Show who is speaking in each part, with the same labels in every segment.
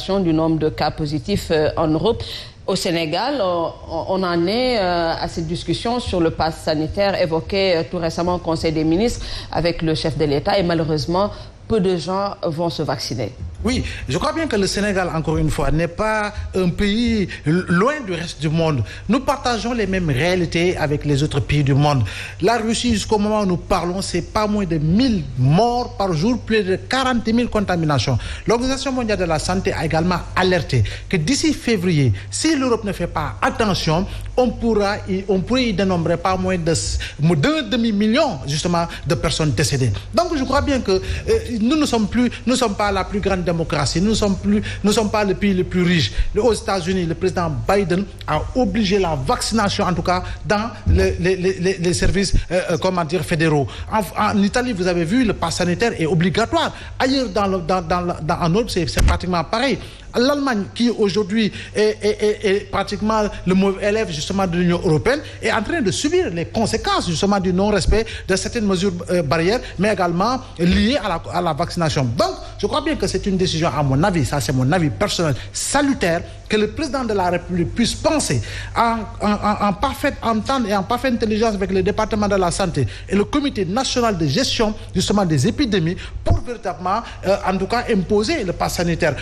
Speaker 1: augmentation du nombre de cas positifs en Europe. Au Sénégal, on en est à cette discussion sur le pass sanitaire évoqué tout récemment au Conseil des ministres avec le chef de l'État et malheureusement, peu de gens vont se vacciner.
Speaker 2: Oui, je crois bien que le Sénégal, encore une fois, n'est pas un pays loin du reste du monde. Nous partageons les mêmes réalités avec les autres pays du monde. La Russie, jusqu'au moment où nous parlons, c'est pas moins de 1000 morts par jour, plus de 40 000 contaminations. L'Organisation mondiale de la santé a également alerté que d'ici février, si l'Europe ne fait pas attention, on pourrait y dénombrer pas moins d'un demi-million, justement, de personnes décédées. Donc, je crois bien que nous ne sommes pas la plus grande démocratie, nous ne sommes pas le pays le plus riche. Aux États-Unis, le président Biden a obligé la vaccination, en tout cas, dans les services, fédéraux. En Italie, vous avez vu, le pass sanitaire est obligatoire. Ailleurs, en Europe, c'est pratiquement pareil. L'Allemagne, qui aujourd'hui est pratiquement le mauvais élève justement de l'Union européenne, est en train de subir les conséquences justement du non-respect de certaines mesures barrières, mais également liées à la vaccination. Donc, je crois bien que c'est une décision, à mon avis, ça c'est mon avis personnel, salutaire, que le président de la République puisse penser en parfaite entente et en parfaite intelligence avec le département de la santé et le comité national de gestion justement des épidémies pour véritablement, en tout cas, imposer le pass sanitaire.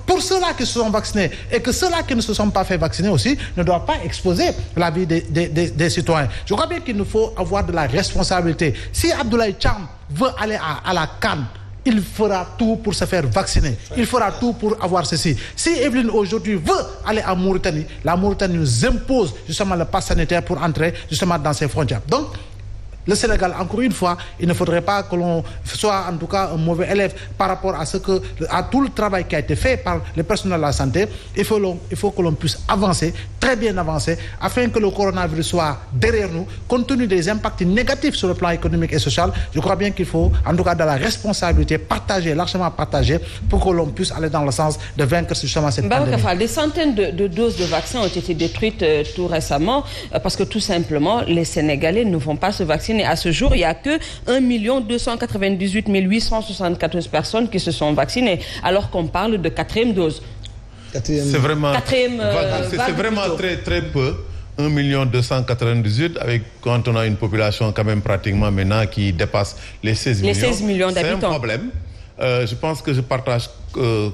Speaker 2: Pour ceux-là qui se sont vaccinés et que ceux-là qui ne se sont pas fait vacciner aussi ne doivent pas exposer la vie des citoyens. Je crois bien qu'il nous faut avoir de la responsabilité. Si Abdoulaye Thiam veut aller à la CAN, il fera tout pour se faire vacciner. Il fera tout pour avoir ceci. Si Evelyne aujourd'hui veut aller en Mauritanie, la Mauritanie nous impose justement le pass sanitaire pour entrer justement dans ses frontières. Donc, le Sénégal, encore une fois, il ne faudrait pas que l'on soit en tout cas un mauvais élève par rapport à tout le travail qui a été fait par les personnels de la santé. Il faut que l'on puisse avancer, très bien avancer, afin que le coronavirus soit derrière nous, compte tenu des impacts négatifs sur le plan économique et social. Je crois bien qu'il faut, en tout cas, de la responsabilité partagée, largement partagée, pour que l'on puisse aller dans le sens de vaincre justement cette pandémie.
Speaker 1: Des centaines de doses de vaccins ont été détruites tout récemment parce que tout simplement, les Sénégalais ne vont pas se vacciner. À ce jour, il n'y a que 1 298 874 personnes qui se sont vaccinées, alors qu'on parle de quatrième dose.
Speaker 3: C'est vraiment très très peu. 1 298 avec quand on a une population quand même pratiquement maintenant qui dépasse les 16 millions.
Speaker 1: Les 16 millions d'habitants.
Speaker 3: C'est un problème. Je pense que je partage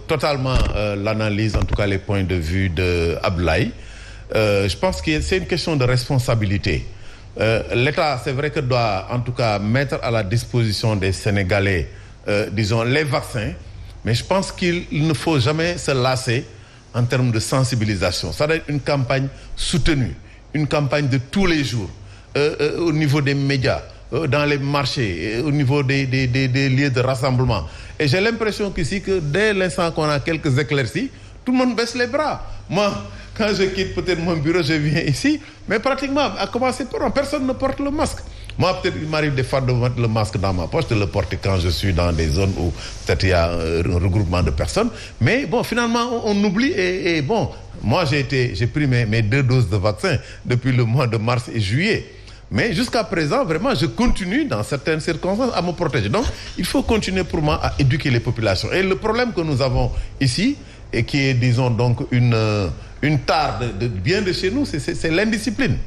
Speaker 3: totalement l'analyse, en tout cas les points de vue de Abdoulaye. Je pense que c'est une question de responsabilité. L'État, c'est vrai que doit en tout cas mettre à la disposition des Sénégalais, disons, les vaccins, mais je pense qu'il ne faut jamais se lasser en termes de sensibilisation. Ça doit être une campagne soutenue, une campagne de tous les jours, au niveau des médias, dans les marchés, au niveau des lieux de rassemblement. Et j'ai l'impression qu'ici, que dès l'instant qu'on a quelques éclaircies, tout le monde baisse les bras. Moi, quand je quitte peut-être mon bureau, je viens ici, mais pratiquement, à commencer par moi, personne ne porte le masque. Moi, peut-être il m'arrive des fois de mettre le masque dans ma poche, de le porter quand je suis dans des zones où peut-être il y a un regroupement de personnes. Mais bon, finalement, on oublie et bon, moi j'ai pris mes 2 doses de vaccin depuis le mois de mars et juillet. Mais jusqu'à présent, vraiment, je continue dans certaines circonstances à me protéger. Donc, il faut continuer pour moi à éduquer les populations. Et le problème que nous avons ici, et qui est, disons, donc une tare bien de chez nous, c'est l'indiscipline.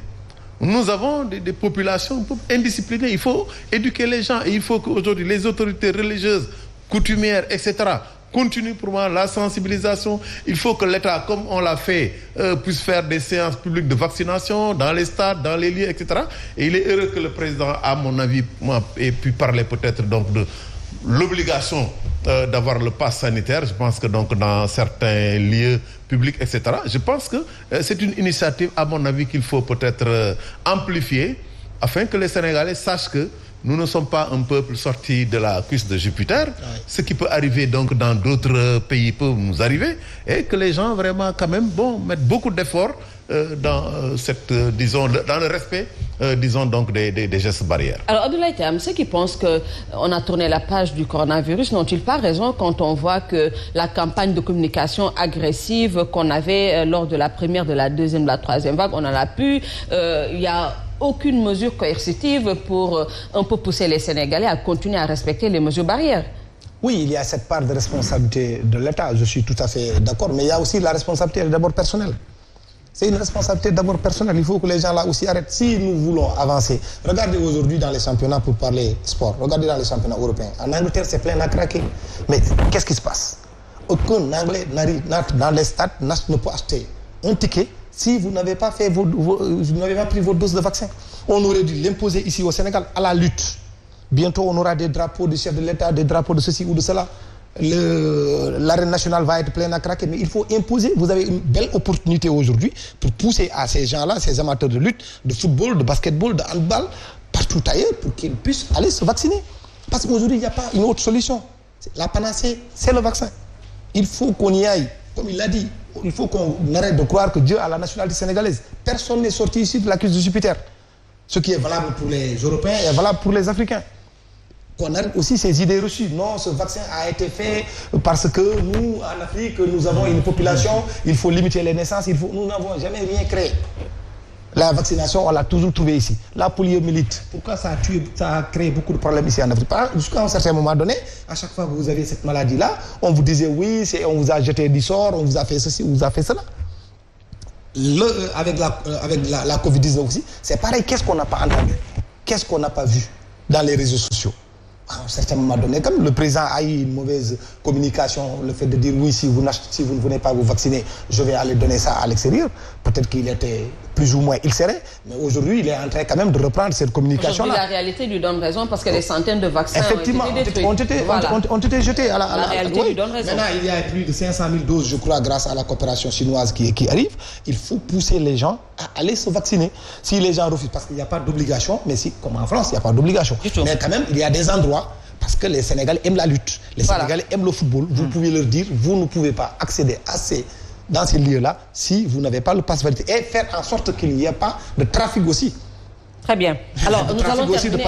Speaker 3: Nous avons des populations indisciplinées. Il faut éduquer les gens et il faut qu'aujourd'hui les autorités religieuses, coutumières, etc., continuent pour moi la sensibilisation. Il faut que l'État, comme on l'a fait, puisse faire des séances publiques de vaccination dans les stades, dans les lieux, etc. Et il est heureux que le président, à mon avis, ait pu parler peut-être donc de l'obligation d'avoir le pass sanitaire. Je pense que donc dans certains lieux publics, etc., je pense que c'est une initiative, à mon avis, qu'il faut peut-être amplifier afin que les Sénégalais sachent que nous ne sommes pas un peuple sorti de la cuisse de Jupiter. Ouais. Ce qui peut arriver donc dans d'autres pays peut nous arriver, et que les gens vraiment quand même mettent beaucoup d'efforts dans disons, dans le respect, disons donc des gestes barrières. Alors
Speaker 1: Abdoulaye Thiam, ceux qui pensent qu'on a tourné la page du coronavirus n'ont-ils pas raison quand on voit que la campagne de communication agressive qu'on avait lors de la première, de la deuxième, de la troisième vague, on en a plus, il y a aucune mesure coercitive pour un peu pousser les Sénégalais à continuer à respecter les mesures barrières?
Speaker 4: Oui, il y a cette part de responsabilité de l'État, je suis tout à fait d'accord, mais il y a aussi la responsabilité d'abord personnelle. C'est une responsabilité d'abord personnelle, il faut que les gens là aussi arrêtent. Si nous voulons avancer, regardez aujourd'hui dans les championnats, pour parler sport, regardez dans les championnats européens. En Angleterre, c'est plein à craquer. Mais qu'est-ce qui se passe? Aucun Anglais n'arrive dans les stades ne peut acheter un ticket si vous n'avez pas fait vous n'avez pas pris votre dose de vaccin. On aurait dû l'imposer ici au Sénégal à la lutte. Bientôt, on aura des drapeaux du chef de l'État, des drapeaux de ceci ou de cela. L'arène nationale va être pleine à craquer, mais il faut imposer. Vous avez une belle opportunité aujourd'hui pour pousser à ces gens-là, ces amateurs de lutte, de football, de basketball, de handball, partout ailleurs, pour qu'ils puissent aller se vacciner. Parce qu'aujourd'hui, il n'y a pas une autre solution. La panacée, c'est le vaccin. Il faut qu'on y aille. Comme il l'a dit, il faut qu'on arrête de croire que Dieu a la nationalité sénégalaise. Personne n'est sorti ici de la crise de Jupiter. Ce qui est valable pour les Européens est valable pour les Africains. Qu'on arrête aussi ces idées reçues. Non, ce vaccin a été fait parce que nous, en Afrique, nous avons une population, il faut limiter les naissances, nous n'avons jamais rien créé. La vaccination, on l'a toujours trouvée ici. La poliomyélite, pourquoi ça a créé beaucoup de problèmes ici en Afrique? Jusqu'à un certain moment donné, à chaque fois que vous avez cette maladie-là, on vous disait oui, on vous a jeté du sort, on vous a fait ceci, on vous a fait cela. Avec la Covid-19 aussi, c'est pareil. Qu'est-ce qu'on n'a pas entendu? Qu'est-ce qu'on n'a pas vu dans les réseaux sociaux? À un certain moment donné, comme le président a eu une mauvaise communication, le fait de dire oui, si vous ne venez pas vous vacciner, je vais aller donner ça à l'extérieur, peut-être qu'il était plus ou moins ilcéré, mais aujourd'hui, il est en train quand même de reprendre cette communication-là.
Speaker 1: La réalité lui donne raison parce que des centaines de vaccins
Speaker 4: effectivement, ont été jetés à
Speaker 1: la réalité lui donne raison.
Speaker 4: Maintenant, il y a plus de 500 000 doses, je crois, grâce à la coopération chinoise qui arrive. Il faut pousser les gens à aller se vacciner. Si les gens refusent, parce qu'il n'y a pas d'obligation, mais si, comme en France, il n'y a pas d'obligation. Mais quand même, il y a des endroits, parce que les Sénégalais aiment la lutte, les Sénégalais aiment le football, vous pouvez leur dire, vous ne pouvez pas accéder dans ces lieux-là si vous n'avez pas le passe validité et faire en sorte qu'il n'y ait pas de trafic aussi.
Speaker 1: Très bien. Alors, nous allons terminer.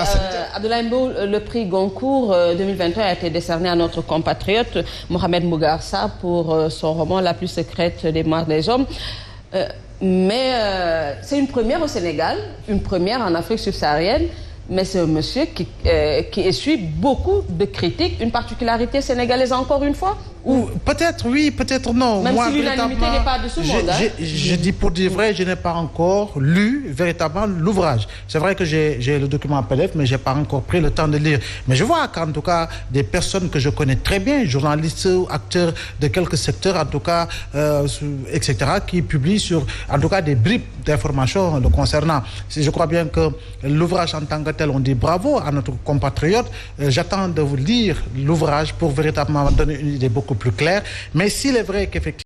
Speaker 1: Abdoulaye Mbow, le prix Goncourt 2021 a été décerné à notre compatriote Mohamed Mbougar Sarr pour son roman La plus secrète des morts des hommes. Mais c'est une première au Sénégal, une première en Afrique subsaharienne. Mais c'est un monsieur qui essuie beaucoup de critiques, une particularité sénégalaise encore une fois.
Speaker 2: Ou peut-être oui, peut-être non.
Speaker 1: Même si l'unanimité n'est pas de ce monde.
Speaker 2: Je dis pour dire vrai, je n'ai pas encore lu véritablement l'ouvrage. C'est vrai que j'ai le document en PDF, mais je n'ai pas encore pris le temps de lire. Mais je vois qu'en tout cas, des personnes que je connais très bien, journalistes, acteurs de quelques secteurs, en tout cas, etc., qui publient sur, en tout cas, des bribes d'informations le concernant. Je crois bien que l'ouvrage en tant que tel, on dit bravo à notre compatriote. J'attends de vous lire l'ouvrage pour véritablement donner une idée beaucoup plus claire. Mais s'il est vrai qu'effectivement,